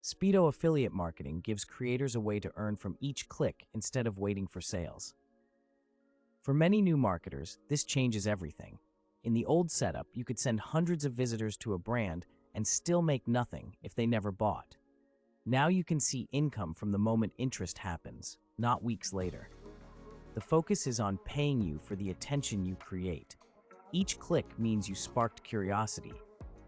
Speedough affiliate marketing gives creators a way to earn from each click instead of waiting for sales. For many new marketers, this changes everything. In the old setup, you could send hundreds of visitors to a brand and still make nothing if they never bought. Now you can see income from the moment interest happens, not weeks later. The focus is on paying you for the attention you create. Each click means you sparked curiosity.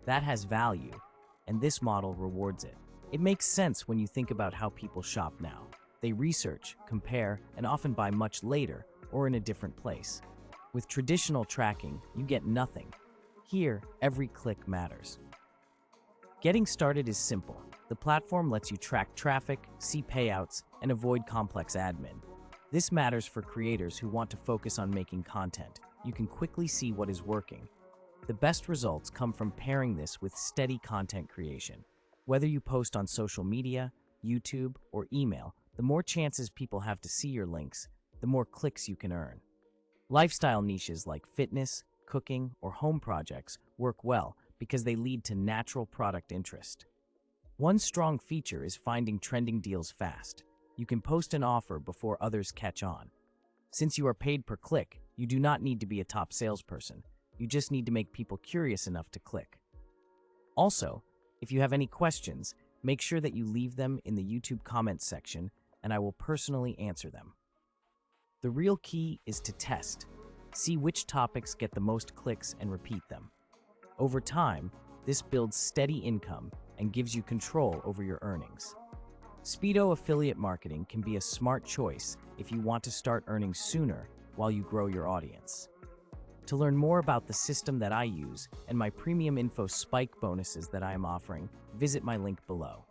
That has value, and this model rewards it. It makes sense when you think about how people shop now. They research, compare, and often buy much later or in a different place. With traditional tracking, you get nothing. Here, every click matters. Getting started is simple. The platform lets you track traffic, see payouts, and avoid complex admin. This matters for creators who want to focus on making content. You can quickly see what is working. The best results come from pairing this with steady content creation. Whether you post on social media, YouTube, or email, the more chances people have to see your links, the more clicks you can earn. Lifestyle niches like fitness, cooking, or home projects work well because they lead to natural product interest. One strong feature is finding trending deals fast. You can post an offer before others catch on. Since you are paid per click, you do not need to be a top salesperson. You just need to make people curious enough to click. Also, if you have any questions, make sure that you leave them in the YouTube comments section and I will personally answer them. The real key is to test. See which topics get the most clicks and repeat them. Over time, this builds steady income and gives you control over your earnings. Speedough affiliate marketing can be a smart choice if you want to start earning sooner while you grow your audience. To learn more about the system that I use and my premium info spike bonuses that I am offering, visit my link below.